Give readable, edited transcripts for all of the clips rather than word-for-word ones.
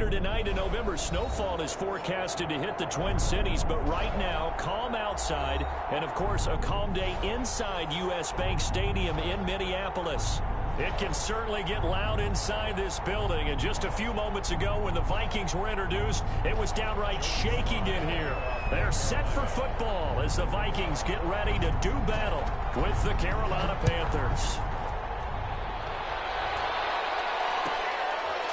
Later tonight, a November snowfall is forecasted to hit the Twin Cities, but right now, calm outside, and of course, a calm day inside U.S. Bank Stadium in Minneapolis. It can certainly get loud inside this building, and just a few moments ago when the Vikings were introduced, it was downright shaking in here. They're set for football as the Vikings get ready to do battle with the Carolina Panthers.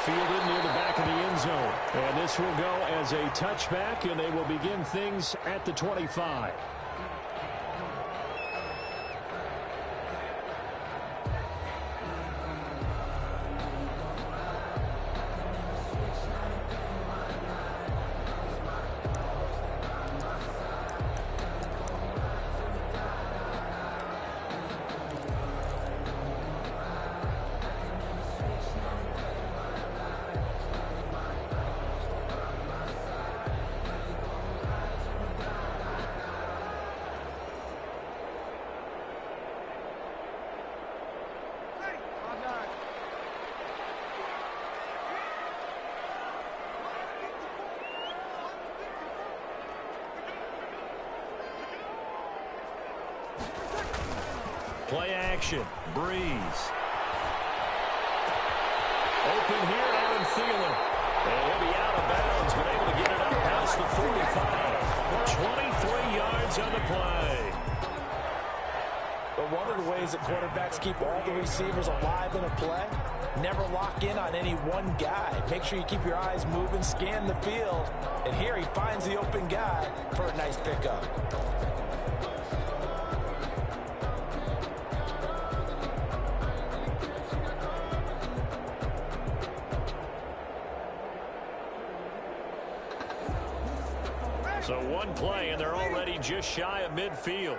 Fielded near the back of the end zone. And this will go as a touchback, and they will begin things at the 25. Play action. Breeze. Open here, Adam Thielen. And he'll be out of bounds, but able to get it up past the 45. 23 yards on the play. But one of the ways that quarterbacks keep all the receivers alive in a play, never lock in on any one guy. Make sure you keep your eyes moving, scan the field. And here he finds the open guy for a nice pickup. So one play, and they're already just shy of midfield.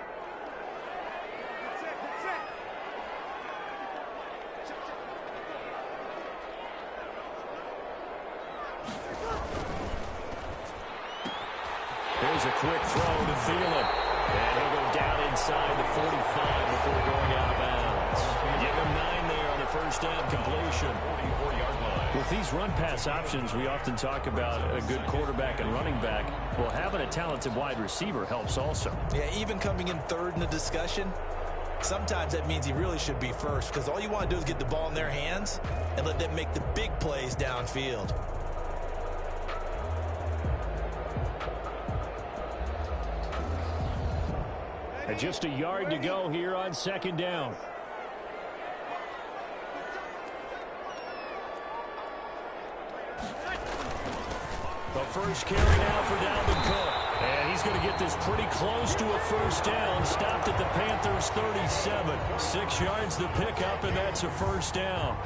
Here's a quick throw to Thielen. And he'll go down inside the 45 before going out of bounds. Give him 9 there on the first down completion. 44-yard line. With these run-pass options, we often talk about a good quarterback and running back. Well, having a talented wide receiver helps also. Yeah, even coming in third in the discussion, sometimes that means he really should be first, because all you want to do is get the ball in their hands and let them make the big plays downfield. And just a yard to go here on second down. The first carry now for Dalvin Cook. And he's going to get this pretty close to a first down. Stopped at the Panthers' 37. 6 yards the pickup, and that's a first down.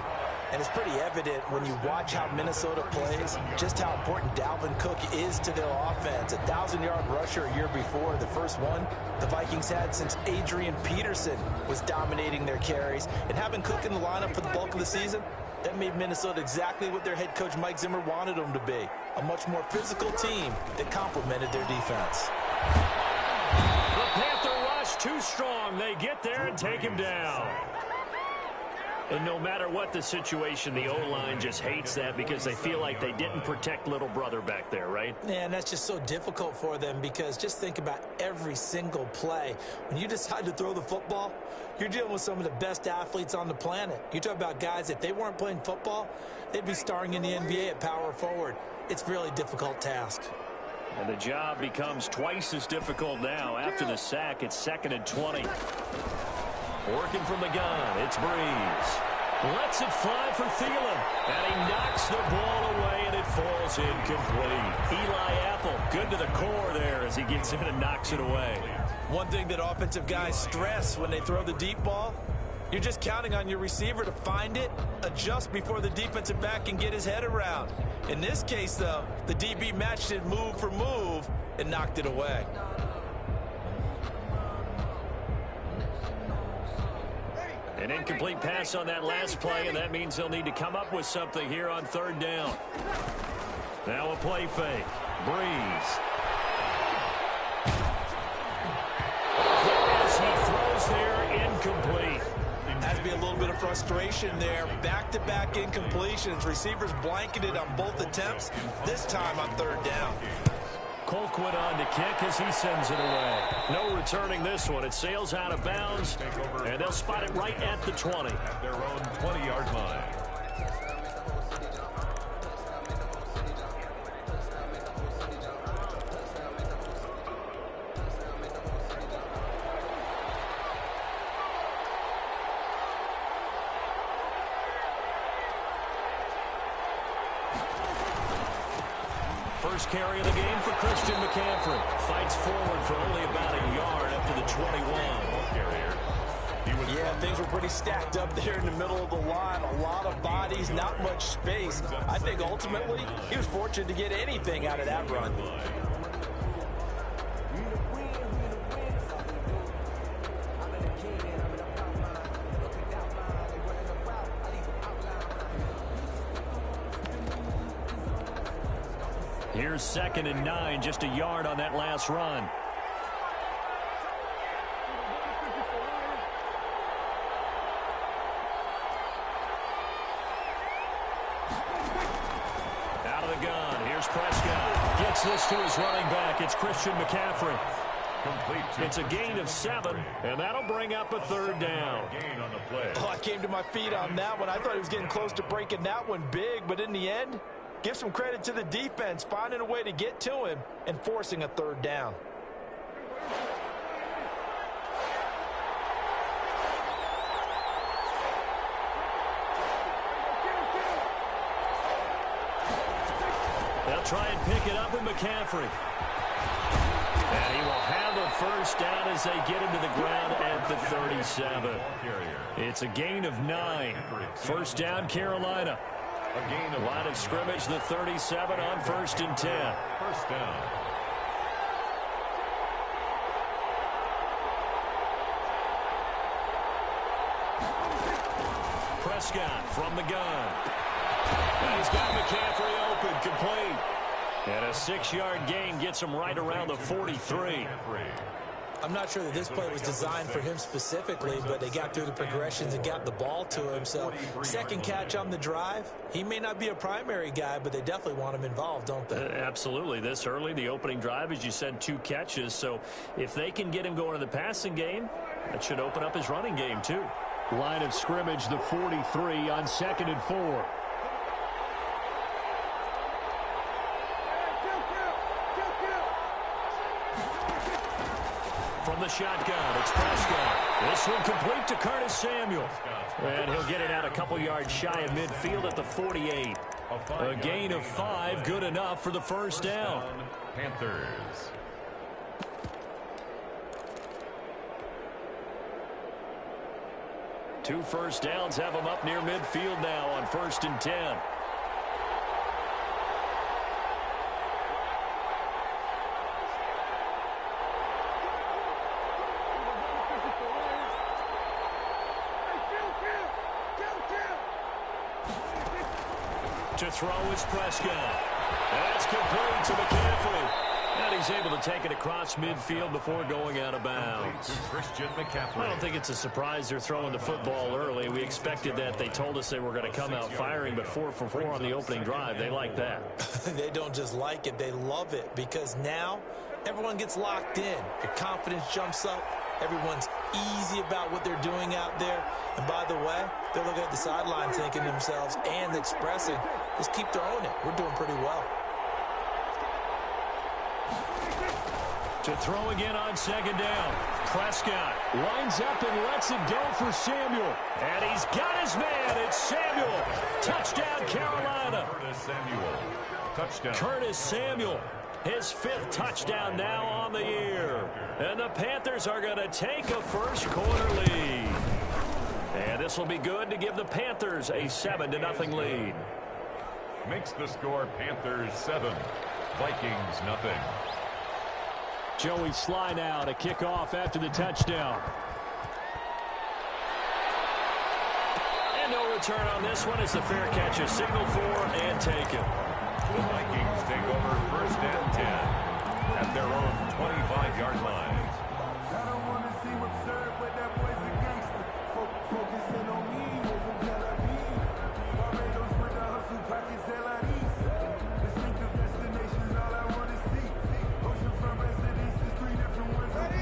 And it's pretty evident when you watch how Minnesota plays, just how important Dalvin Cook is to their offense. A 1,000-yard rusher a year before, the first one the Vikings had since Adrian Peterson was dominating their carries. And having Cook in the lineup for the bulk of the season, that made Minnesota exactly what their head coach Mike Zimmer wanted them to be. A much more physical team that complemented their defense. The Panther rush too strong. They get there and take him down. And no matter what the situation, the O-line just hates that because they feel like they didn't protect little brother back there, right? Yeah, and that's just so difficult for them because just think about every single play. When you decide to throw the football, you're dealing with some of the best athletes on the planet. You talk about guys, if they weren't playing football, they'd be starring in the NBA at power forward. It's a really difficult task. And the job becomes twice as difficult now. After the sack, it's 2nd and 20. Working from the gun, it's Breeze. Lets it fly for Thielen. And he knocks the ball away, and it falls incomplete. Eli Apple, good to the core there as he gets in and knocks it away. One thing that offensive guys stress when they throw the deep ball, you're just counting on your receiver to find it, adjust before the defensive back can get his head around. In this case, though, the DB matched it move for move and knocked it away. An incomplete pass on that last play, and that means they'll need to come up with something here on 3rd down. Now a play fake. Breeze. As he throws there, incomplete. Has to be a little bit of frustration there. Back-to-back incompletions. Receivers blanketed on both attempts, this time on third down. Colquitt on to kick as he sends it away. No returning this one. It sails out of bounds, and they'll spot it right at the 20. At their own 20-yard line. First carry of the game for Christian McCaffrey. Fights forward for only about a yard up to the 21. Yeah, things were pretty stacked up there in the middle of the line. A lot of bodies, not much space. I think ultimately he was fortunate to get anything out of that run. Here's 2nd and 9, just a yard on that last run. Out of the gun, here's Prescott. Gets this to his running back. It's Christian McCaffrey. It's a gain of 7, and that'll bring up a third down. Gain on the play. Oh, I came to my feet on that one. I thought he was getting close to breaking that one big, but in the end, give some credit to the defense, finding a way to get to him and forcing a third down. They'll try and pick it up with McCaffrey. And he will have a first down as they get him to the ground at the 37. It's a gain of 9. First down, Carolina. A gain of line of scrimmage, the 37 on 1st and 10. First down. Prescott from the gun. And he's got McCaffrey open, complete. And a 6-yard gain gets him right around the 43. I'm not sure that this play was designed for him specifically, but they got through the progressions and got the ball to him. So, second catch on the drive. He may not be a primary guy, but they definitely want him involved, don't they? Absolutely. This early, the opening drive, as you said, 2 catches. So, if they can get him going in the passing game, that should open up his running game, too. Line of scrimmage, the 43 on 2nd and 4. From the shotgun, it's Prescott. This one complete to Curtis Samuel. And he'll get it out a couple yards shy of midfield at the 48. A gain of 5, good enough for the first down. Panthers. Two first downs have them up near midfield now on 1st and 10. To throw is Prescott. That's complete to McCaffrey. And he's able to take it across midfield before going out of bounds. Christian McCaffrey. I don't think it's a surprise they're throwing the football early. We expected that. They told us they were going to come out firing, but 4 for 4 on the opening drive. They like that. They don't just like it, they love it, because now everyone gets locked in. Your confidence jumps up. Everyone's easy about what they're doing out there. And by the way, they're looking at the sideline thinking to themselves and expressing, let's keep throwing it. We're doing pretty well. To throw again on 2nd down. Prescott lines up and lets it go for Samuel. And he's got his man. It's Samuel. Touchdown, Carolina. Curtis Samuel. Touchdown. Curtis Samuel. His 5th touchdown now on the year. And the Panthers are going to take a first-quarter lead. And this will be good to give the Panthers a 7-0 lead. Makes the score Panthers 7, Vikings nothing. Joey Szn1 now to kick off after the touchdown. And no return on this one as the fair catch is signaled for and taken. The Vikings take over 1st and 10 at their own 25-yard line. I don't want to see what's served, but that boy's a gangster. Focusing on me.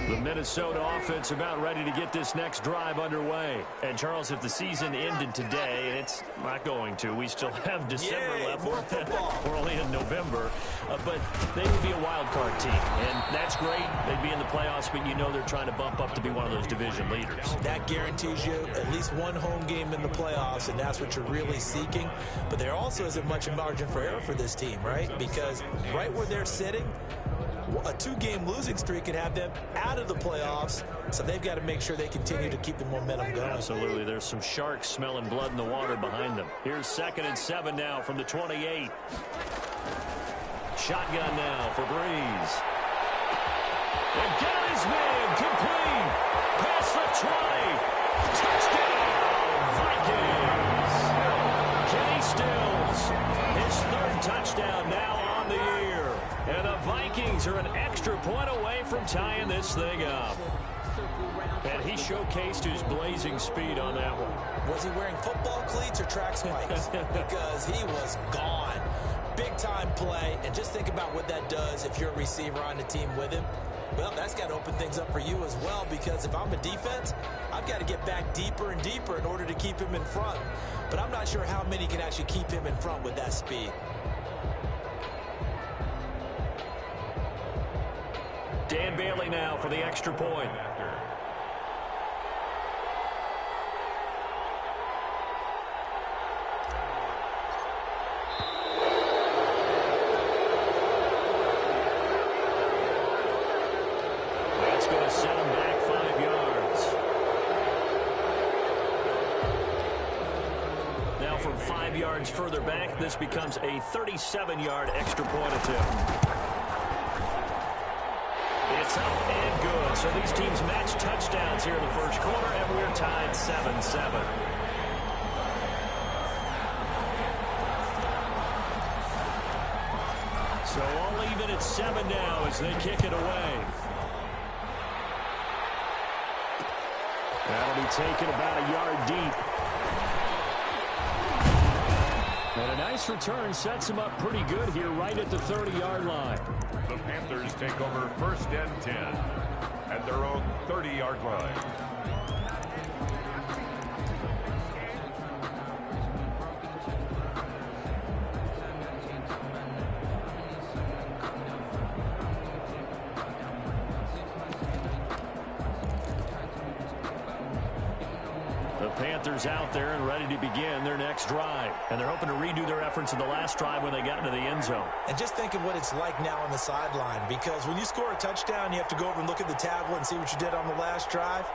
The Minnesota offense about ready to get this next drive underway. And, Charles, if the season ended today, and it's not going to, we still have December left. More football. We're only in November. But they would be a wild card team. And that's great. They'd be in the playoffs, but you know they're trying to bump up to be one of those division leaders. That guarantees you at least one home game in the playoffs, and that's what you're really seeking. But there also isn't much margin for error for this team, right? Because right where they're sitting, a 2-game losing streak could have them out of the playoffs, so they've got to make sure they continue to keep the momentum going. Absolutely. There's some sharks smelling blood in the water behind them. Here's 2nd and 7 now from the 28. Shotgun now for Breeze. And got his man complete. Past the 20. Touchdown, Vikings. Kenny Stills, his 3rd touchdown now on the year. And the Vikings are an extra point away from tying this thing up. And he showcased his blazing speed on that one. Was he wearing football cleats or track spikes? Because he was gone. Big-time play. And just think about what that does if you're a receiver on the team with him. Well, that's got to open things up for you as well, because if I'm a defense, I've got to get back deeper and deeper in order to keep him in front. But I'm not sure how many can actually keep him in front with that speed. Dan Bailey now for the extra point. That's going to set him back 5 yards. Now from 5 yards further back, this becomes a 37-yard extra point attempt. It's up and good. So these teams match touchdowns here in the first quarter, and we're tied 7-7. So all even at 7 now as they kick it away. That'll be taken about a yard deep. And a nice return sets him up pretty good here right at the 30-yard line. The Panthers take over 1st and 10 at their own 30-yard line. Panthers out there and ready to begin their next drive. And they're hoping to redo their efforts in the last drive when they got into the end zone. And just think of what it's like now on the sideline, because when you score a touchdown, you have to go over and look at the tablet and see what you did on the last drive.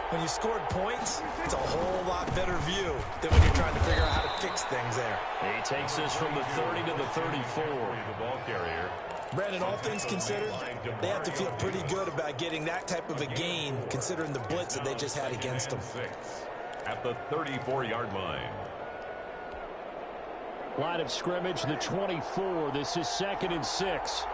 When you scored points, it's a whole lot better view than when you're trying to figure out how to fix things there. He takes this from the 30 to the 34. The ball carrier. Brandon, all things considered, they have to feel pretty good about getting that type of a gain, considering the blitz that they just had against them. At the 34-yard line. Line of scrimmage, the 24. This is 2nd and 6.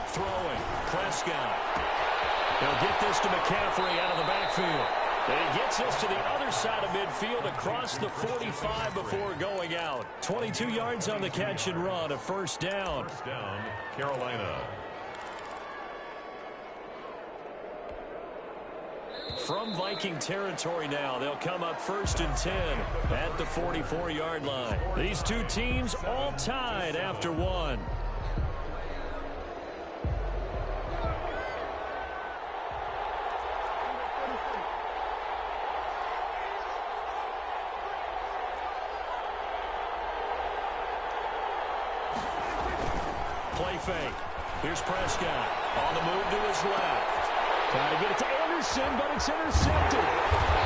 Throwing, Prescott. He'll get this to McCaffrey out of the backfield. And he gets us to the other side of midfield across the 45 before going out. 22 yards on the catch and run, a 1st down. 1st down, Carolina. From Viking territory now, they'll come up 1st and 10 at the 44-yard line. These two teams all tied after one. Play fake. Here's Prescott on the move to his left. Trying to get it to Anderson, but it's intercepted.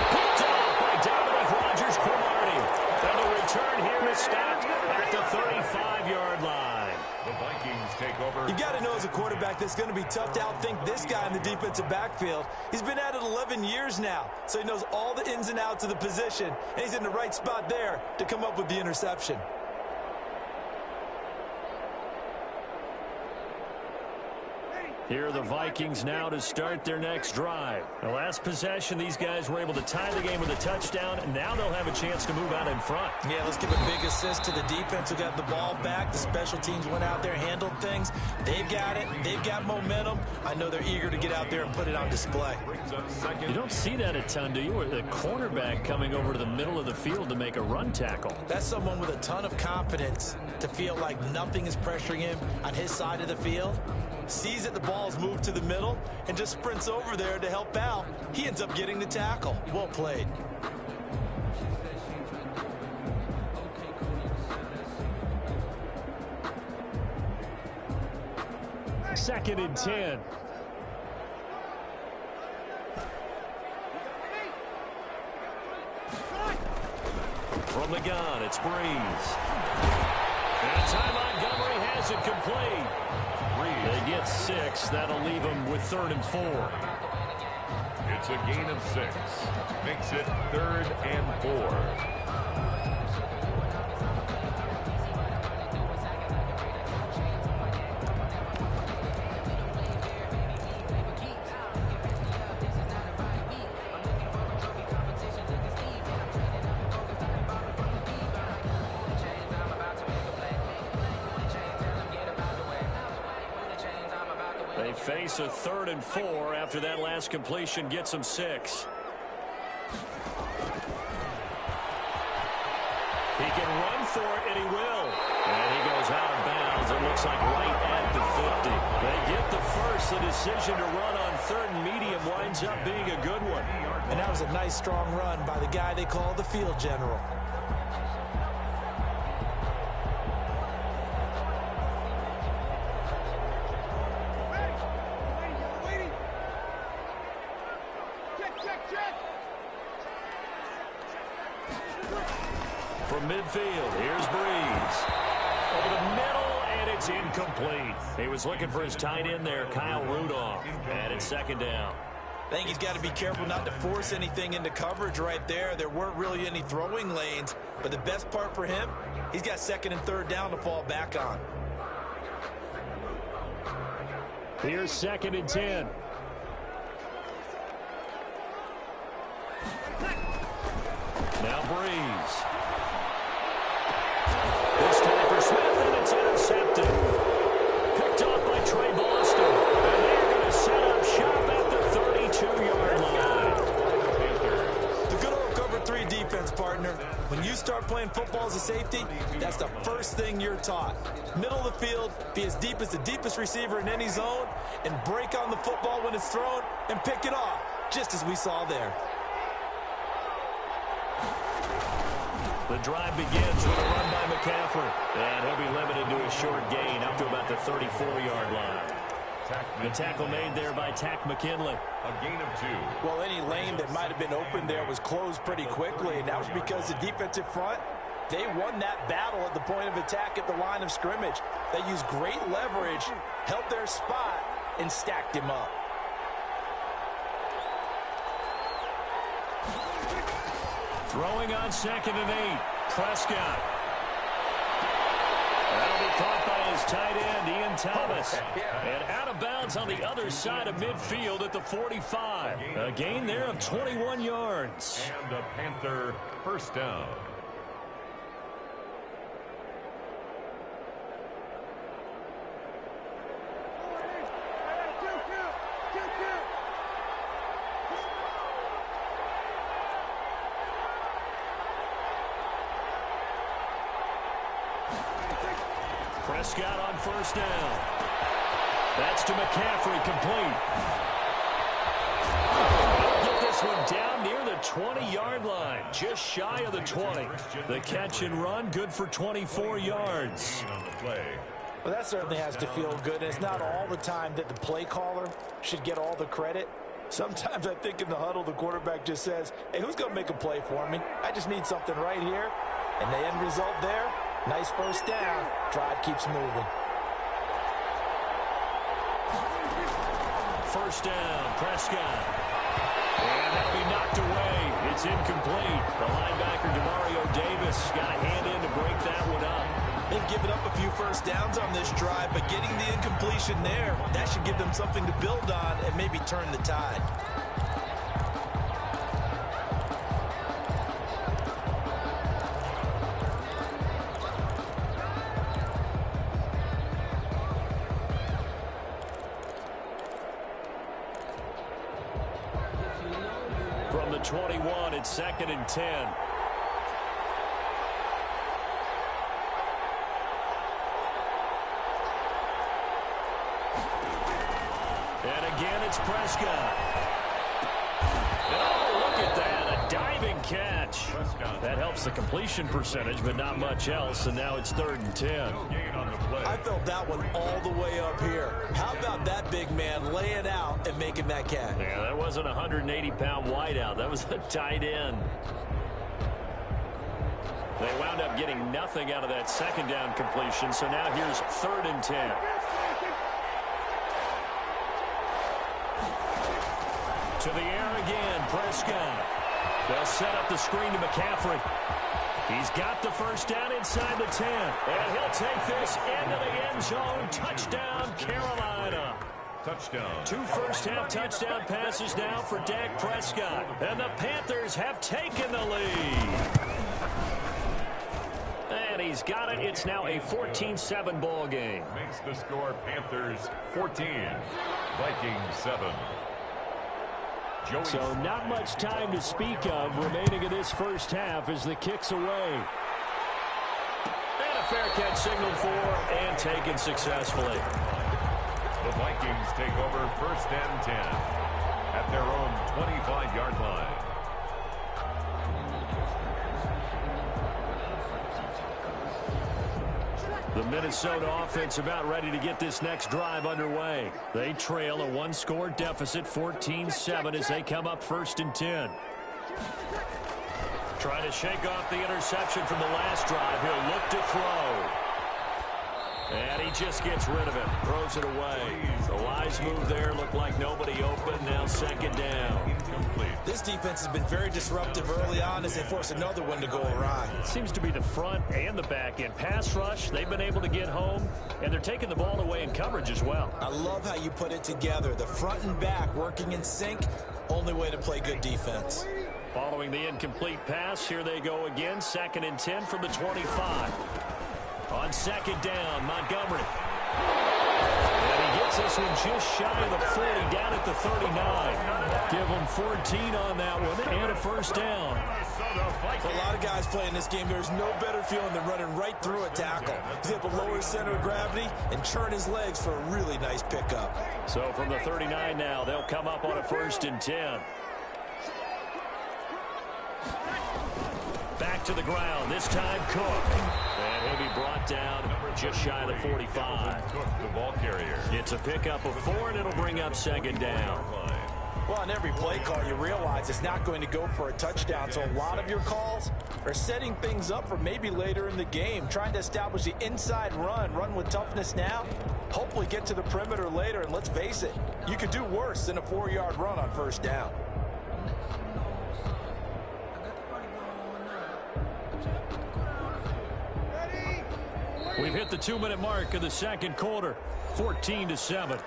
Picked off by Dominic Rodgers-Cromartie. And the return here is stopped at the 35-yard line. The Vikings take over. You've got to know as a quarterback that's going to be tough to outthink this guy in the defensive backfield. He's been at it 11 years now, so he knows all the ins and outs of the position, and he's in the right spot there to come up with the interception. Here are the Vikings now to start their next drive. The last possession, these guys were able to tie the game with a touchdown, and now they'll have a chance to move out in front. Yeah, let's give a big assist to the defense who got the ball back. The special teams went out there, handled things. They've got it. They've got momentum. I know they're eager to get out there and put it on display. You don't see that a ton, do you? Or the cornerback coming over to the middle of the field to make a run tackle. That's someone with a ton of confidence to feel like nothing is pressuring him on his side of the field. Sees that the ball's moved to the middle and just sprints over there to help out. He ends up getting the tackle. Well played. Second and 10. From the gun, it's Breeze. And Ty Montgomery has it complete. They get 6. That'll leave them with 3rd and 4. It's a gain of 6. Makes it 3rd and 4. They face a 3rd and 4 after that last completion gets them 6. He can run for it, and he will. And he goes out of bounds. It looks like right at the 50. They get the first. The decision to run on 3rd and medium winds up being a good one. And that was a nice, strong run by the guy they call the field general. From midfield, here's Breeze. Over the middle, and it's incomplete. He was looking for his tight end there, Kyle Rudolph. And it's 2nd down. I think he's got to be careful not to force anything into coverage right there. There weren't really any throwing lanes. But the best part for him, he's got 2nd and 3rd down to fall back on. Here's 2nd and 10. Now Breeze. This time for Smith, and it's intercepted. Picked off by Trey Boston. And they're going to set up shop at the 32-yard line. The good old cover 3 defense, partner. When you start playing football as a safety, that's the first thing you're taught. Middle of the field, be as deep as the deepest receiver in any zone, and break on the football when it's thrown and pick it off, just as we saw there. The drive begins with a run by McCaffrey. And he'll be limited to a short gain up to about the 34-yard line. The tackle made there by Tack McKinley. A gain of 2. Well, any lane that might have been open there was closed pretty quickly, and that was because the defensive front, they won that battle at the point of attack at the line of scrimmage. They used great leverage, held their spot, and stacked him up. Throwing on 2nd and 8. Prescott. That'll be caught by his tight end, Ian Thomas. And out of bounds on the other side of midfield at the 45. A gain there of 21 yards. And a Panther 1st down. Prescott on 1st down. That's to McCaffrey, complete. They'll get this one down near the 20-yard line, just shy of the 20. The catch and run, good for 24 yards. Well, that certainly has to feel good. And it's not all the time that the play caller should get all the credit. Sometimes I think in the huddle, the quarterback just says, hey, who's going to make a play for me? I just need something right here. And the end result there, nice 1st down. Drive keeps moving. 1st down, Prescott. And that'll be knocked away. It's incomplete. The linebacker, Demario Davis, got a hand in to break that one up. They've given up a few first downs on this drive, but getting the incompletion there, that should give them something to build on and maybe turn the tide. From the 21, it's 2nd and 10. And again, it's Prescott. Oh, look at that, a diving catch. That helps the completion percentage, but not much else, and now it's 3rd and 10. I felt that one all the way up here. How about that big man laying out and making that catch? Yeah, that wasn't a 180-pound wideout. That was a tight end. They wound up getting nothing out of that second down completion, so now here's 3rd and 10. To the air again, Prescott. They'll set up the screen to McCaffrey. He's got the first down inside the 10. And he'll take this into the end zone. Touchdown, Carolina. Touchdown. 2 first-half touchdown passes now for Dak Prescott. And the Panthers have taken the lead. And he's got it. It's now a 14-7 ball game. Makes the score Panthers 14, Vikings 7. So not much time to speak of remaining in this first half as the kick's away. And a fair catch signaled for and taken successfully. The Vikings take over 1st and 10 at their own 25-yard line. The Minnesota offense about ready to get this next drive underway. They trail a 1-score deficit, 14-7, as they come up 1st and 10. Trying to shake off the interception from the last drive. He'll look to throw. And he just gets rid of it. Throws it away. The wise move there. Looked like nobody open. Now 2nd down. Incomplete. This defense has been very disruptive early on as they force another one to go awry. It seems to be the front and the back end. Pass rush, they've been able to get home, and they're taking the ball away in coverage as well. I love how you put it together. The front and back working in sync. Only way to play good defense. Following the incomplete pass, here they go again. 2nd and 10 from the 25. On 2nd down, Montgomery. And he gets this one just shy of the 40, down at the 39. Give him 14 on that one and a first down. For a lot of guys playing this game, there's no better feeling than running right through a tackle. He's able to lower his center of gravity and churn his legs for a really nice pickup. So from the 39 now, they'll come up on a 1st and 10. Back to the ground, this time Cook. And he'll be brought down just shy of the 45. Cook, the ball carrier. It's a pickup of 4, and it'll bring up 2nd down. Well, on every play call, you realize it's not going to go for a touchdown. So a lot of your calls are setting things up for maybe later in the game, trying to establish the inside run with toughness now, hopefully get to the perimeter later. And let's face it, you could do worse than a 4-yard run on 1st down. We've hit the 2-minute mark of the 2nd quarter, 14-7.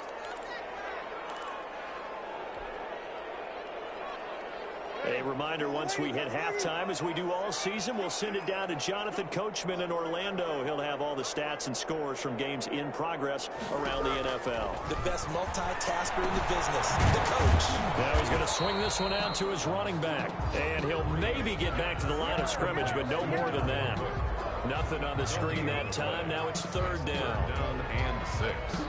A reminder, once we hit halftime, as we do all season, we'll send it down to Jonathan Coachman in Orlando. He'll have all the stats and scores from games in progress around the NFL. The best multitasker in the business, the coach. Now he's going to swing this one out to his running back. And he'll maybe get back to the line of scrimmage, but no more than that. Nothing on the screen that time. Now it's 3rd down. Down and 6.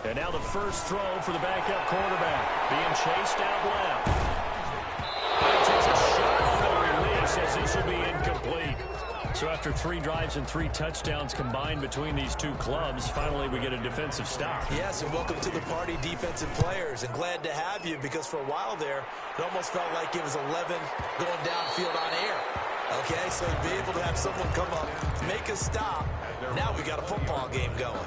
And now the first throw for the backup quarterback. Being chased out left. And he takes a shot on the release as this will be incomplete. So after 3 drives and 3 touchdowns combined between these two clubs, finally we get a defensive stop. Yes, and welcome to the party, defensive players. And glad to have you, because for a while there, it almost felt like it was 11 going downfield on air. Okay, so to be able to have someone come up, make a stop, now we got a football game going.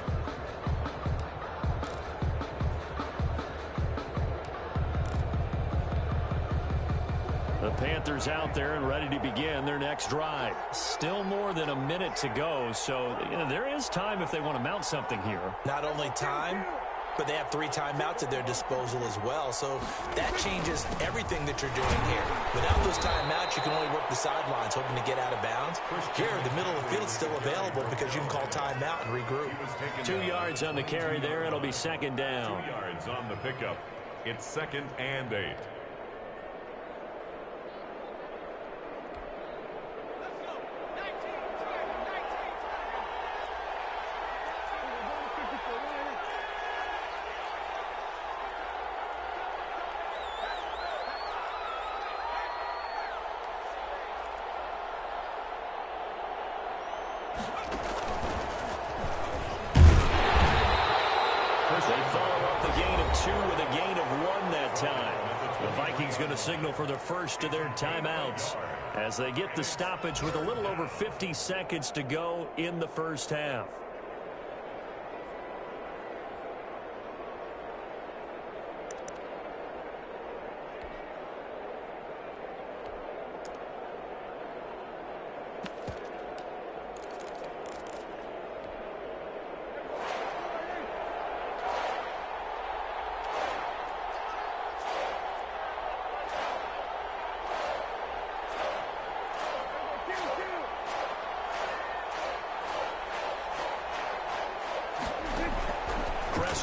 The Panthers out there and ready to begin their next drive. Still more than a minute to go, so there is time if they want to mount something here. Not only time, but they have 3 timeouts at their disposal as well, so that changes everything that you're doing here. Without those timeouts, you can only work the sidelines, hoping to get out of bounds. Here, the middle of the field is still available because you can call timeout and regroup. 2 yards on the carry there. It'll be second down. 2 yards on the pickup. It's 2nd and 8. Going to signal for the first of their timeouts as they get the stoppage with a little over 50 seconds to go in the first half.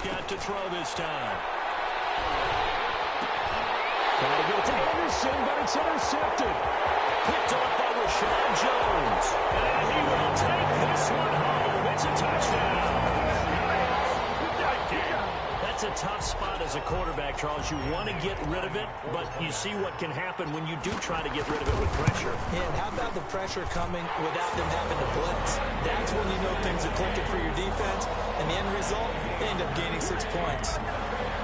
Got to throw this time. Trying to get it to Anderson, but it's intercepted. Picked up by Rashawn Jones. And he will take this one home. It's a touchdown. That's a tough spot as a quarterback, Charles. You want to get rid of it, but you see what can happen when you do try to get rid of it with pressure. Yeah, and how about the pressure coming without them having to blitz? That's when you know things are clicking for your defense, and the end result, they end up gaining 6 points.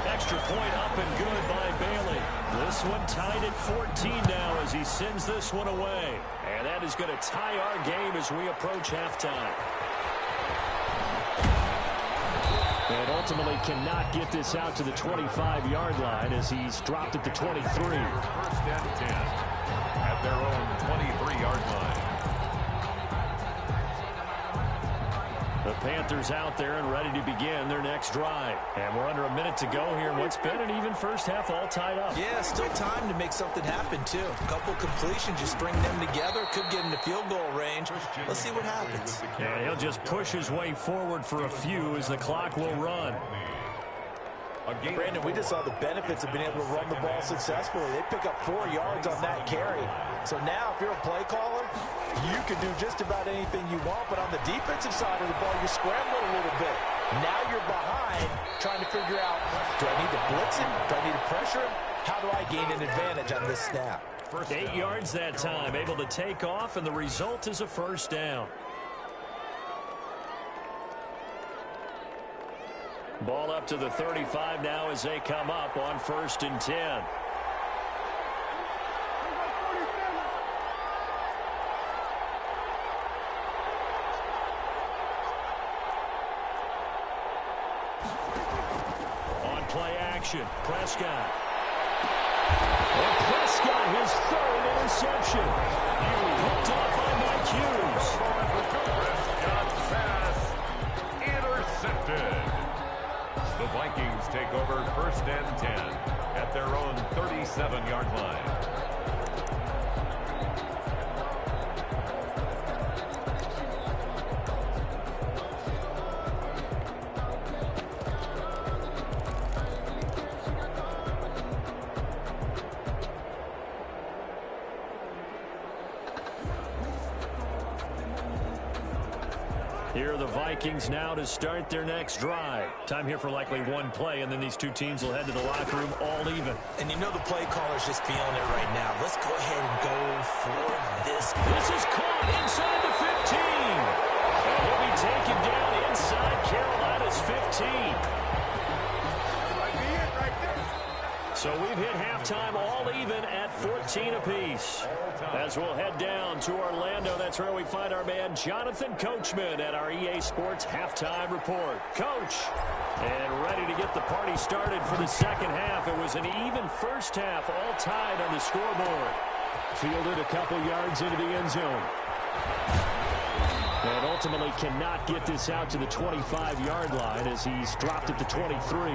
Extra point up and good by Bailey. This one tied at 14 now as he sends this one away. And that is going to tie our game as we approach halftime. And ultimately cannot get this out to the 25-yard line as he's dropped at the 23. 1st and 10 at their own 23-yard line. The Panthers out there and ready to begin their next drive. And we're under a minute to go here in what's been an even first half, all tied up. Yeah, still time to make something happen, too. A couple completions, just string them together. Could get into field goal range. Let's see what happens. Yeah, he'll just push his way forward for a few as the clock will run. Brandon, we just saw the benefits of being able to run the ball successfully. They pick up 4 yards on that carry. So now, if you're a play caller, you can do just about anything you want. But on the defensive side of the ball, you're scrambling a little bit. Now you're behind, trying to figure out, do I need to blitz him? Do I need to pressure him? How do I gain an advantage on this snap? 8 yards that time, able to take off, and the result is a first down. Ball up to the 35 now as they come up on 1st and 10. On play action, Prescott. And Prescott, his 3rd interception. Picked up by Mike Hughes. Prescott pass intercepted. The Vikings take over 1st and 10 at their own 37-yard line. Here are the Vikings now to start their next drive. Time here for likely one play, and then these two teams will head to the locker room all even. And you know the play caller's just feeling it right now. Let's go ahead and go for this. This is caught inside the 15. And he'll be taken down inside Carolina's 15. So we've hit halftime all even at 14 apiece. As we'll head down to Orlando, that's where we find our man Jonathan Coachman at our EA Sports Halftime Report. Coach, and ready to get the party started for the second half. It was an even first half, all tied on the scoreboard. Fielded a couple yards into the end zone. And ultimately cannot get this out to the 25-yard line as he's dropped it to 23.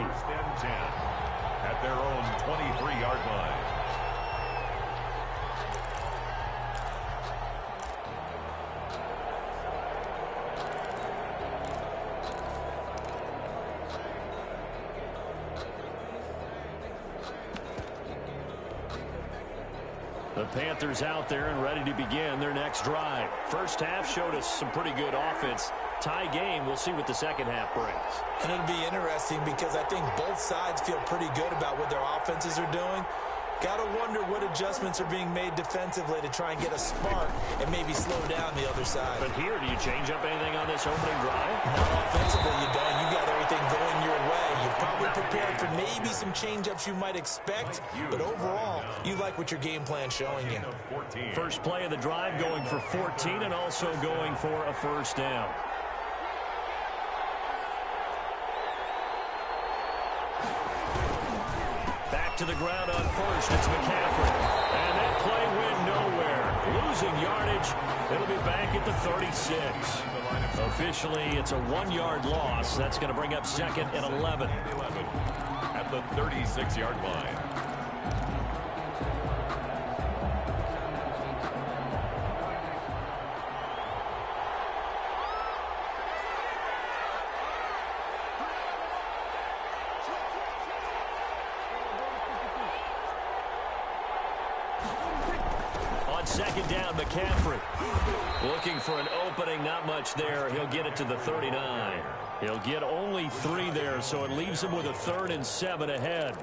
At their own 23-yard line. The Panthers out there and ready to begin their next drive. First half showed us some pretty good offense. Tie game, we'll see what the second half brings. And it'll be interesting because I think both sides feel pretty good about what their offenses are doing. Got to wonder what adjustments are being made defensively to try and get a spark and maybe slow down the other side. But here, do you change up anything on this opening drive? Not offensively, you don't. You got everything going your way. You've probably prepared for maybe some change-ups you might expect, but overall, you like what your game plan's showing you. First play of the drive going for 14 and also going for a first down. To the ground on first, it's McCaffrey. And that play went nowhere. Losing yardage, it'll be back at the 36. Officially, it's a 1-yard loss. That's going to bring up second and 11. At the 36-yard line. Second down, McCaffrey. Looking for an opening, not much there. He'll get it to the 39. He'll get only 3 there, so it leaves him with a 3rd and 7 ahead.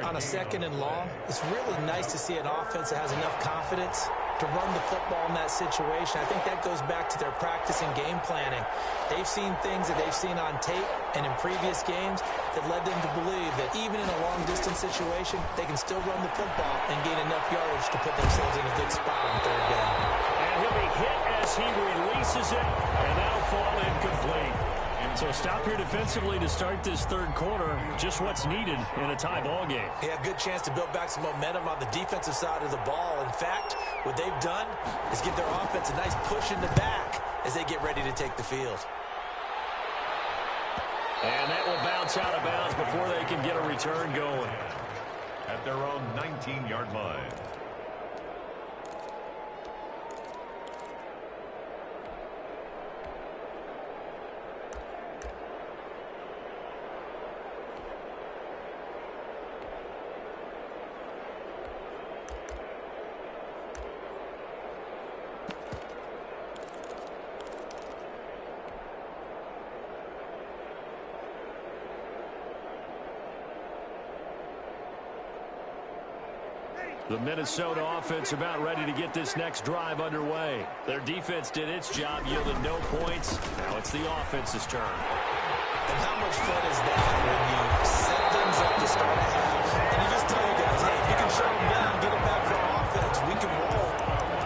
On a second and long, it's really nice to see an offense that has enough confidence to run the football in that situation. I think that goes back to their practice and game planning. They've seen things that they've seen on tape and in previous games that led them to believe that even in a long-distance situation, they can still run the football and gain enough yardage to put themselves in a good spot on 3rd down. And he'll be hit as he releases it, and that'll fall incomplete. So stop here defensively to start this third quarter. Just what's needed in a tie ball game. Yeah, good chance to build back some momentum on the defensive side of the ball. In fact, what they've done is give their offense a nice push in the back as they get ready to take the field. And that will bounce out of bounds before they can get a return going. At their own 19-yard line. The Minnesota offense about ready to get this next drive underway. Their defense did its job, yielded no points. Now it's the offense's turn. And how much fun is that when you set things up to start a half, and you just tell your guys, hey, if you can shut them down, get them back for offense, we can roll.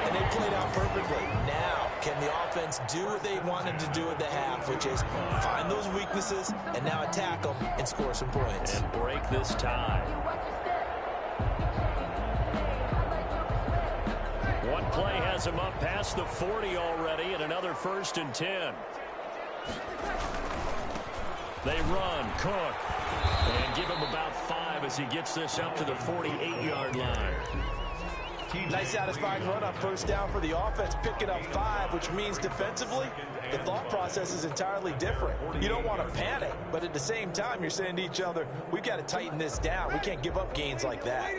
And they played out perfectly. Now, can the offense do what they wanted to do at the half, which is find those weaknesses and now attack them and score some points. And break this tie. One play has him up past the 40 already, and another 1st and 10. They run, Cook, and give him about 5 as he gets this up to the 48-yard line. Nice satisfying run on first down for the offense, picking up 5, which means defensively, the thought process is entirely different. You don't want to panic, but at the same time, you're saying to each other, we've got to tighten this down. We can't give up gains like that.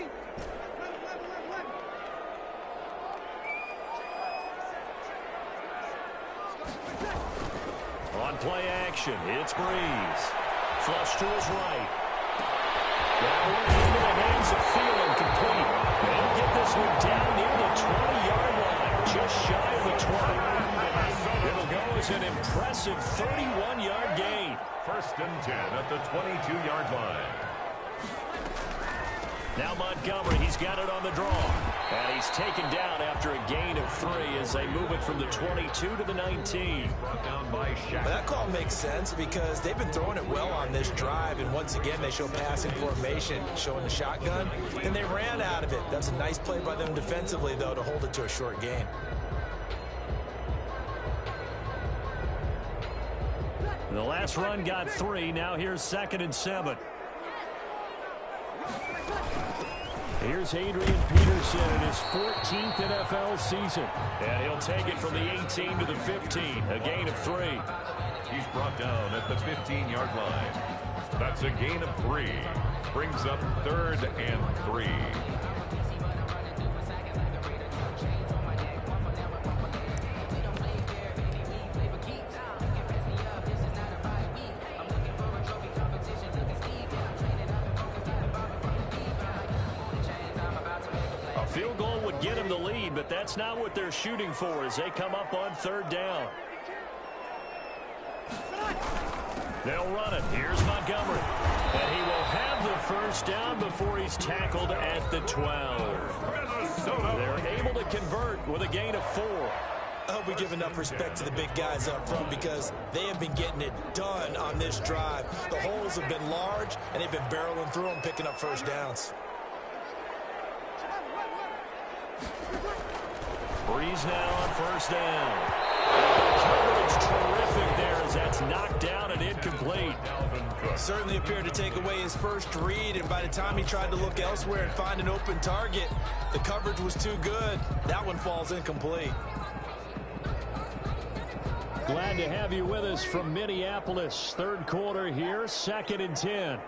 On play action, it's Breeze. Flush to his right. That one into the hands of Thielen, complete. They'll get this one down near the 20-yard line, just shy of the 20. It'll go as an impressive 31-yard gain. 1st and 10 at the 22-yard line. Now Montgomery, he's got it on the draw. And he's taken down after a gain of 3 as they move it from the 22 to the 19. Brought down by Szn1. That call makes sense because they've been throwing it well on this drive, and once again they show passing formation, showing the shotgun, and they ran out of it. That's a nice play by them defensively, though, to hold it to a short gain. The last run got 3. Now here's 2nd and 7. Here's Adrian Peterson in his 14th NFL season. And he'll take it from the 18 to the 15. A gain of 3. He's brought down at the 15-yard line. That's a gain of 3. Brings up 3rd and 3. Field goal would get them the lead, but that's not what they're shooting for as they come up on 3rd down. They'll run it. Here's Montgomery. And he will have the 1st down before he's tackled at the 12. They're able to convert with a gain of 4. I hope we give enough respect to the big guys up front because they have been getting it done on this drive. The holes have been large, and they've been barreling through them, picking up 1st downs. Breeze now on 1st down. Coverage terrific there as that's knocked down and incomplete. Certainly appeared to take away his first read, and by the time he tried to look elsewhere and find an open target, the coverage was too good. That one falls incomplete. Glad to have you with us from Minneapolis. 3rd quarter here, 2nd and 10.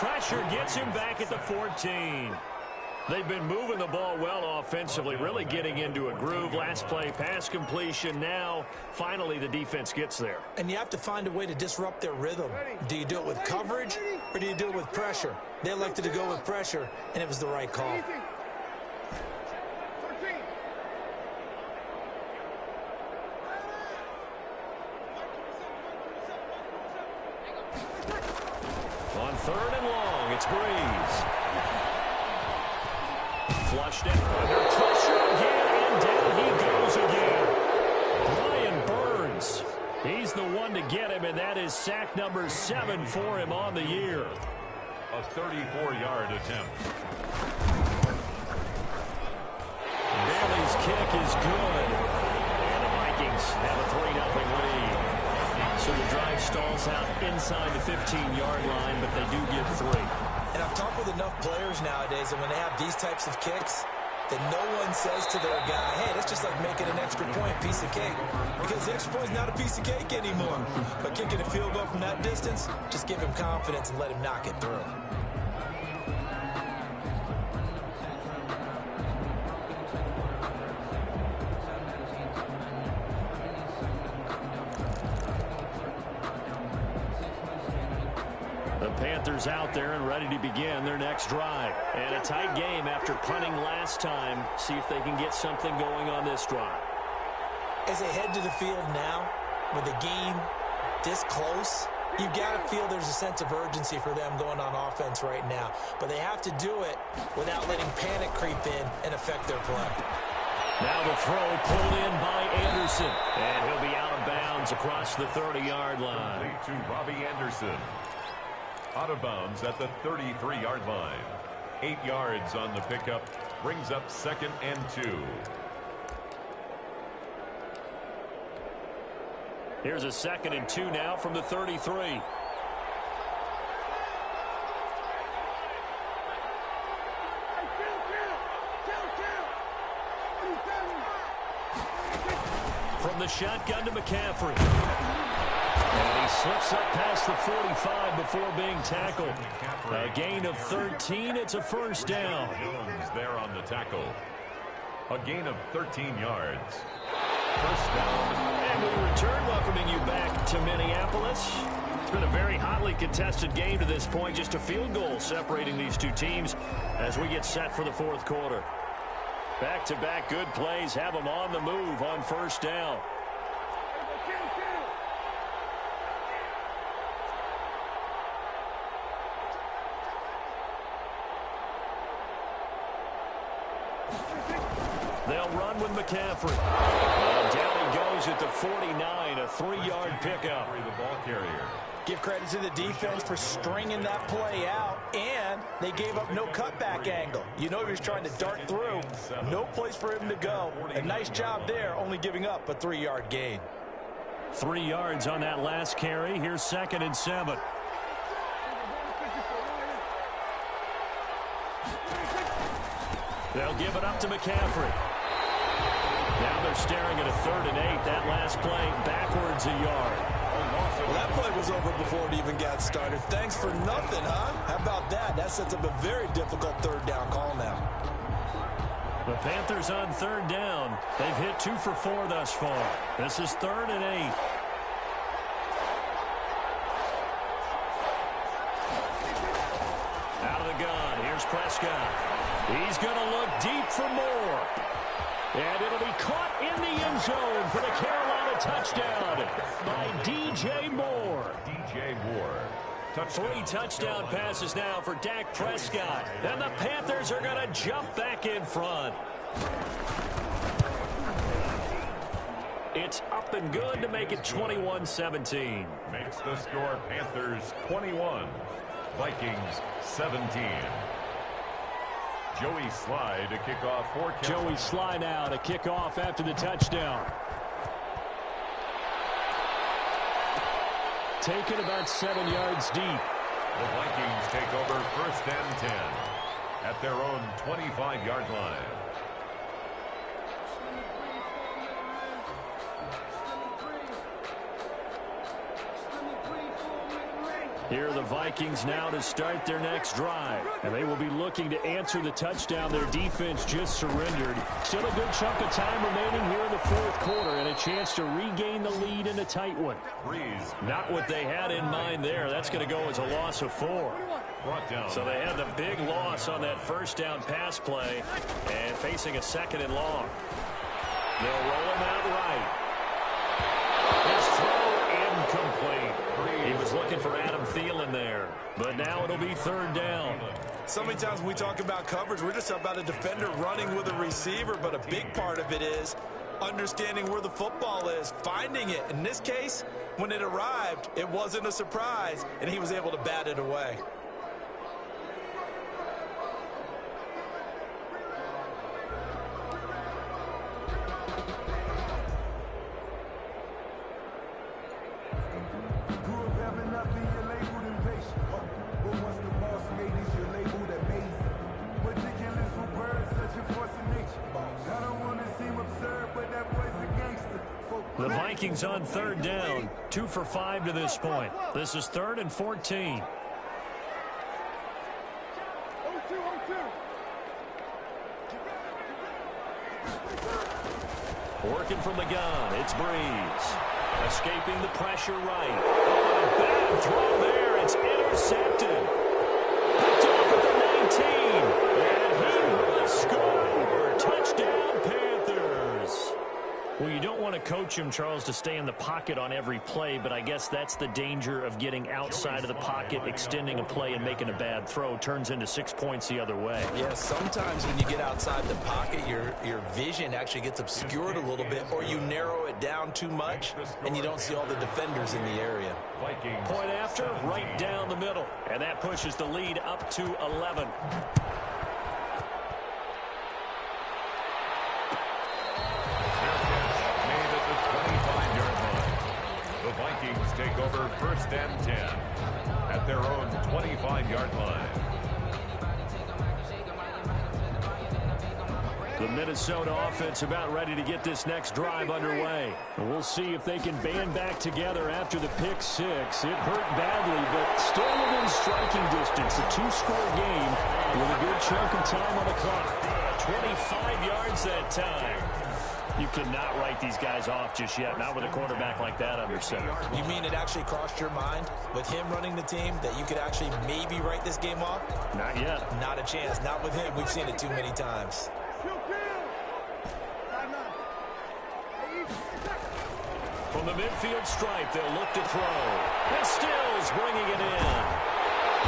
Pressure gets him back at the 14. They've been moving the ball well offensively, really getting into a groove. Last play, pass completion. Now, finally, the defense gets there. And you have to find a way to disrupt their rhythm. Do you do it with coverage, or do you do it with pressure? They elected to go with pressure, and it was the right call. On 3rd and long, it's Breeze. Flushed in under pressure again, and down he goes again. Brian Burns, he's the one to get him, and that is sack number 7 for him on the year. A 34-yard attempt. Bailey's kick is good. And the Vikings have a 3-0 lead. So the drive stalls out inside the 15-yard line, but they do get 3. And I've talked with enough players nowadays, and when they have these types of kicks, that no one says to their guy, hey, that's just like making an extra point, piece of cake. Because the extra point is not a piece of cake anymore. But kicking a field goal from that distance, just give him confidence and let him knock it through. Panthers out there and ready to begin their next drive. And a tight game after punting last time. See if they can get something going on this drive. As they head to the field now, with the game this close, you've got to feel there's a sense of urgency for them going on offense right now. But they have to do it without letting panic creep in and affect their play. Now the throw pulled in by Anderson. And he'll be out of bounds across the 30-yard line. To Robbie Anderson. Out of bounds at the 33-yard line. 8 yards on the pickup. Brings up 2nd and 2. Here's a 2nd and 2 now from the 33. From the shotgun to McCaffrey. And he slips up past the 45 before being tackled. A gain of 13. It's a 1st down. Jones there on the tackle. A gain of 13 yards. 1st down. And we return, welcoming you back to Minneapolis. It's been a very hotly contested game to this point. Just a field goal separating these two teams as we get set for the 4th quarter. Back-to-back good plays have them on the move on 1st down. They'll run with McCaffrey. And down he goes at the 49, a 3-yard pickup. The ball carrier. Give credit to the defense for stringing that play out, and they gave up no cutback angle. You know he was trying to dart through. No place for him to go. A nice job there, only giving up a 3-yard gain. 3 yards on that last carry. Here's 2nd and 7. They'll give it up to McCaffrey. Now they're staring at a 3rd and 8. That last play backwards a yard. Well, that play was over before it even got started. Thanks for nothing, huh? How about that? That sets up a very difficult 3rd down call now. The Panthers on 3rd down. They've hit 2 for 4 thus far. This is 3rd and 8. Out of the gun. Here's Prescott. He's going to look deep for more. And it'll be caught in the end zone for the Carolina touchdown by DJ Moore. DJ Moore. 3 touchdown passes now for Dak Prescott. And the Panthers are going to jump back in front. It's up and good to make it 21-17. Makes the score Panthers 21, Vikings 17. Joey Slye to kick off for Carolina. Joey Slye now to kick off after the touchdown. Taken about 7 yards deep. The Vikings take over 1st and 10 at their own 25-yard line. Here are the Vikings now to start their next drive. And they will be looking to answer the touchdown their defense just surrendered. Still a good chunk of time remaining here in the 4th quarter and a chance to regain the lead in a tight one. Not what they had in mind there. That's going to go as a loss of 4. So they had the big loss on that 1st down pass play and facing a 2nd and long. They'll roll him out right. His throw incomplete. He was looking for Adam Thielen there, but now it'll be 3rd down. So many times when we talk about coverage, we're just about a defender running with a receiver, but a big part of it is understanding where the football is, finding it. In this case, when it arrived, it wasn't a surprise, and he was able to bat it away. The Vikings on 3rd down, 2 for 5 to this point. This is 3rd and 14. Working from the gun, it's Breeze. Escaping the pressure right. Oh, a bad throw there. It's intercepted. Picked off at the 19. And he will score. Touchdown, Panthers. Well, you don't want to coach him, Charles, to stay in the pocket on every play, but I guess that's the danger of getting outside of the pocket, extending a play, and making a bad throw. Turns into 6 points the other way. Yeah, sometimes when you get outside the pocket, your vision actually gets obscured a little bit, or you narrow it down too much, and you don't see all the defenders in the area. Point after, right down the middle, and that pushes the lead up to 11. The Vikings take over 1st and 10 at their own 25-yard line. The Minnesota offense about ready to get this next drive underway. And we'll see if they can band back together after the pick 6. It hurt badly, but still within striking distance. A 2-score game with a good chunk of time on the clock. 25 yards that time. You cannot write these guys off just yet, not with a quarterback like that under center. You mean it actually crossed your mind with him running the team that you could actually maybe write this game off? Not yet. Not a chance. Not with him. We've seen it too many times. From the midfield stripe, they'll look to throw. And Stills bringing it in.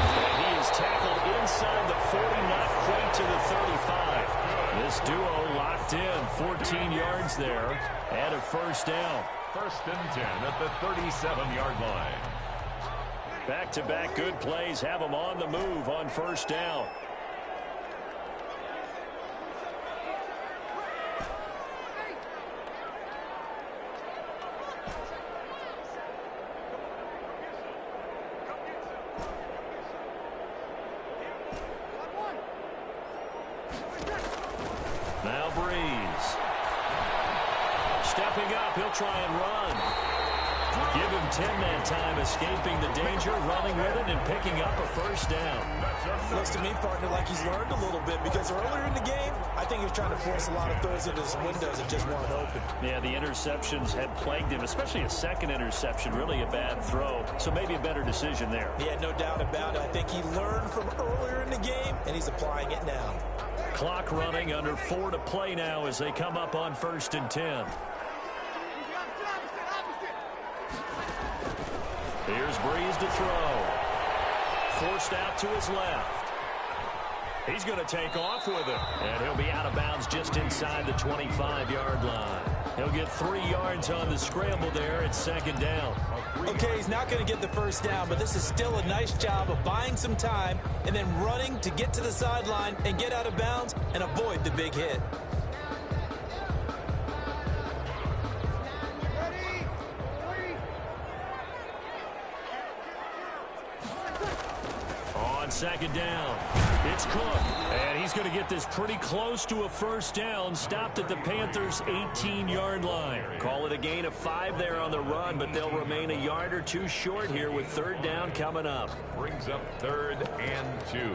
And he is tackled inside the 40, not quite to the 35. This duo locked in. 14 yards there and a first down. 1st and 10 at the 37-yard line. Back-to-back good plays have them on the move on first down. Now Breeze. Stepping up, he'll try and run. Give him 10 that time, escaping the danger, running with it, and picking up a first down. Looks to me, partner, like he's learned a little bit, because earlier in the game, I think he was trying to force a lot of throws into his windows that just weren't open. Yeah, the interceptions had plagued him, especially a second interception, really a bad throw. So maybe a better decision there. Yeah, no doubt about it. I think he learned from earlier in the game, and he's applying it now. Clock running, under 4 to play now as they come up on 1st and 10. Here's Breeze to throw. Forced out to his left. He's going to take off with it. And he'll be out of bounds just inside the 25-yard line. He'll get 3 yards on the scramble there at 2nd down. Okay, he's not going to get the first down, but this is still a nice job of buying some time and then running to get to the sideline and get out of bounds and avoid the big hit. On 2nd down, it's Cook, and he's going to get this pretty close to a first down, stopped at the Panthers' 18-yard line. Call it a gain of 5 there on the run, but they'll remain a yard or 2 short here with 3rd down coming up. Brings up 3rd and 2.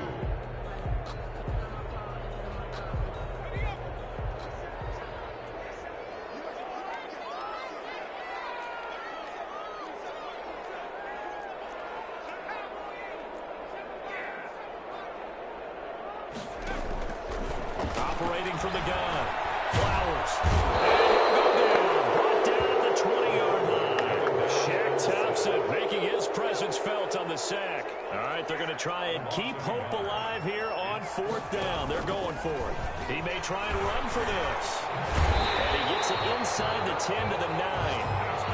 Operating from the gun, Flowers. And he'll go down, brought down at the 20-yard line. Shaq Thompson making his presence felt on the sack. All right, they're going to try and keep hope alive here on 4th down. They're going for it. He may try and run for this. And he gets it inside the 10 to the 9.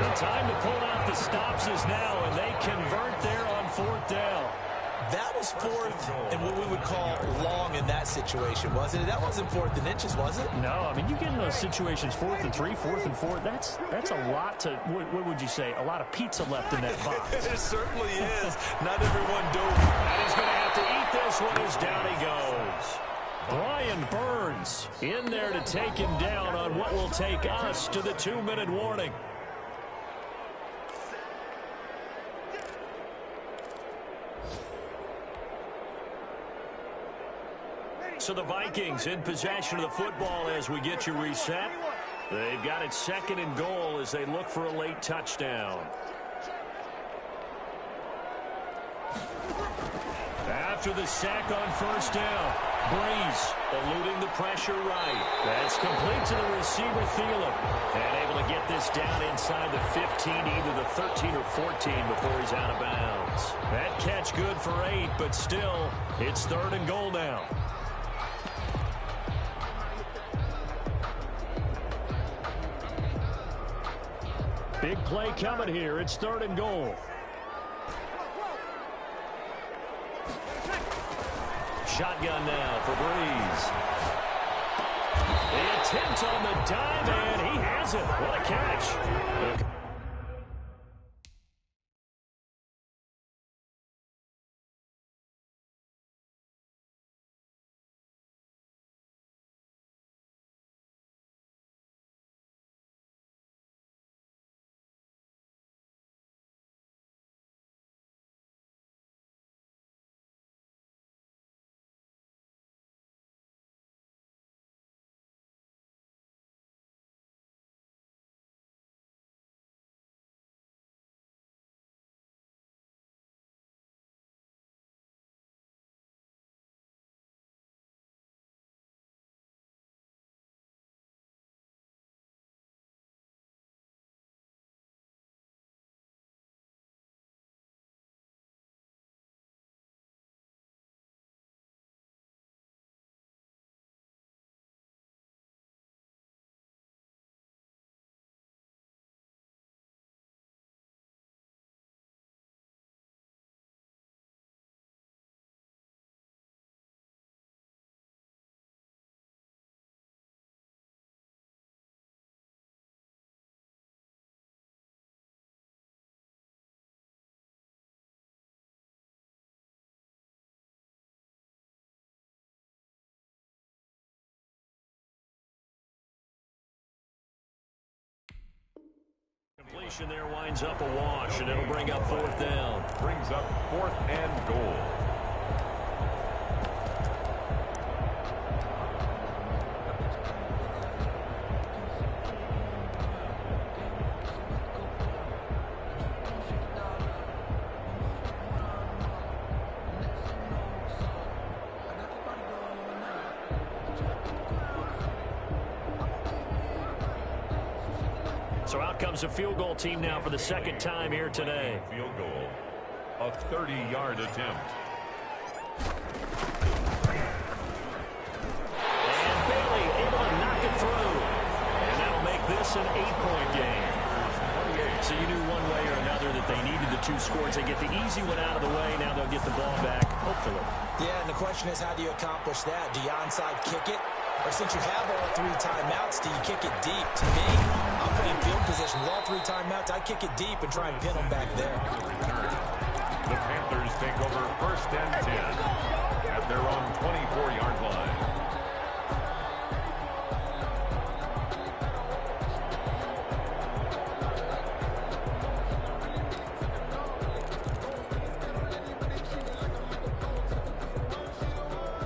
The time to pull out the stops is now, and they convert there on 4th down. That was 4th and what we would call long in that situation, wasn't it? That wasn't 4th and inches, was it? No, I mean, you get in those situations 4th and 3, 4th and 4. That's a lot to, what would you say, a lot of pizza left in that box. It certainly is. Not everyone does. And he's going to have to eat this one as down he goes. Brian Burns in there to take him down on what will take us to the 2-minute warning. So the Vikings in possession of the football as we get you reset. They've got it 2nd and goal as they look for a late touchdown. After the sack on 1st down, Breeze eluding the pressure right. That's complete to the receiver, Thielen. And able to get this down inside the 15, either the 13 or 14 before he's out of bounds. That catch good for 8, but still, it's 3rd and goal now. Big play coming here. It's 3rd and goal. Shotgun now for Breeze. The attempt on the dive, and he has it. What a catch. Formation there winds up a wash, and it'll bring up 4th down. Brings up 4th and goal. So out comes a field goal team now for the 2nd time here today. Field goal. A 30-yard attempt. And Bailey able to knock it through. And that'll make this an 8-point game. So you knew one way or another that they needed the 2 scores. They get the easy one out of the way. Now they'll get the ball back, hopefully. Yeah, and the question is, how do you accomplish that? Do you onside kick it? Or since you have all 3 timeouts, do you kick it deep? To me, I'm playing field position with all 3 timeouts. I kick it deep and try and pin them back there. The Panthers take over 1st and 10 at their own 24-yard line.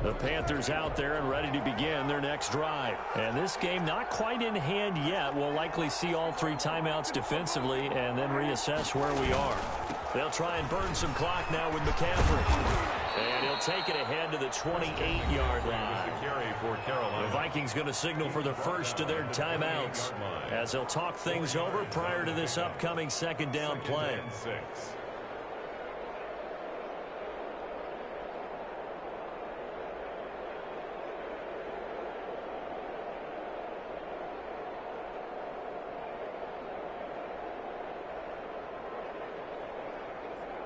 The Panthers out there and ready to begin their next drive. And this game not quite in hand yet. We'll likely see all 3 timeouts defensively and then reassess where we are. They'll try and burn some clock now with McCaffrey. And he'll take it ahead to the 28-yard line. The Vikings going to signal for the first of their timeouts as they'll talk things over prior to this upcoming 2nd down play.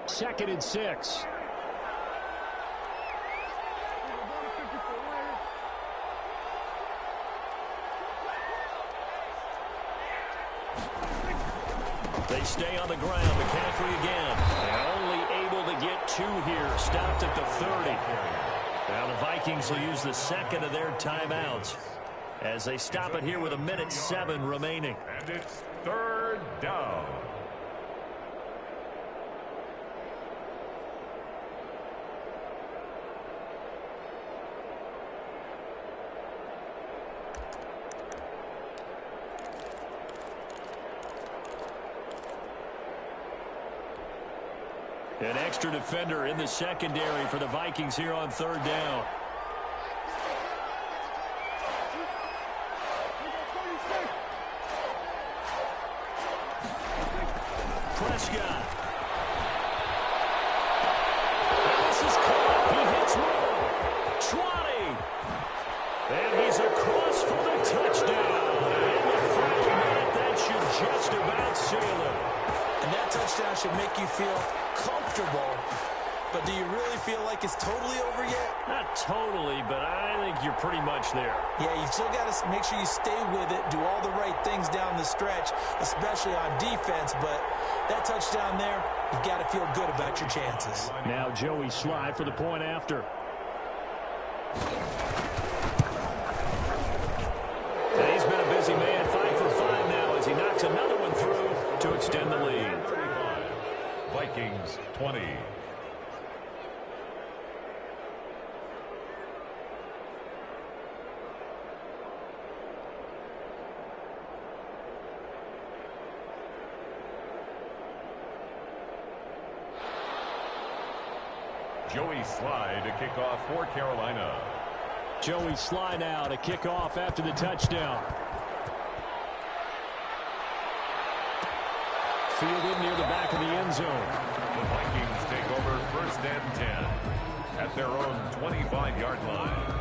Second and 6. They stay on the ground. McCaffrey again. And only able to get 2 here. Stopped at the 30. Now the Vikings will use the 2nd of their timeouts as they stop it here with 1:07 remaining. And it's 3rd down. An extra defender in the secondary for the Vikings here on 3rd down. Prescott. And this is caught. He hits one. Trotty. And he's across for the touchdown. And in the final minute, that should just about seal it. And that touchdown should make you feel comfortable, but do you really feel like it's totally over yet? Not totally, but I think you're pretty much there. Yeah, you still got to make sure you stay with it, do all the right things down the stretch, especially on defense, but that touchdown there, you've got to feel good about your chances. Now Joey Slye for the point after. And he's been a busy man, 5 for 5 now as he knocks another one through to extend the lead. Vikings 20. Joey Slye to kick off for Carolina. Joey Slye now to kick off after the touchdown. Fielded near the back of the end zone. The Vikings take over 1st and 10 at their own 25-yard line.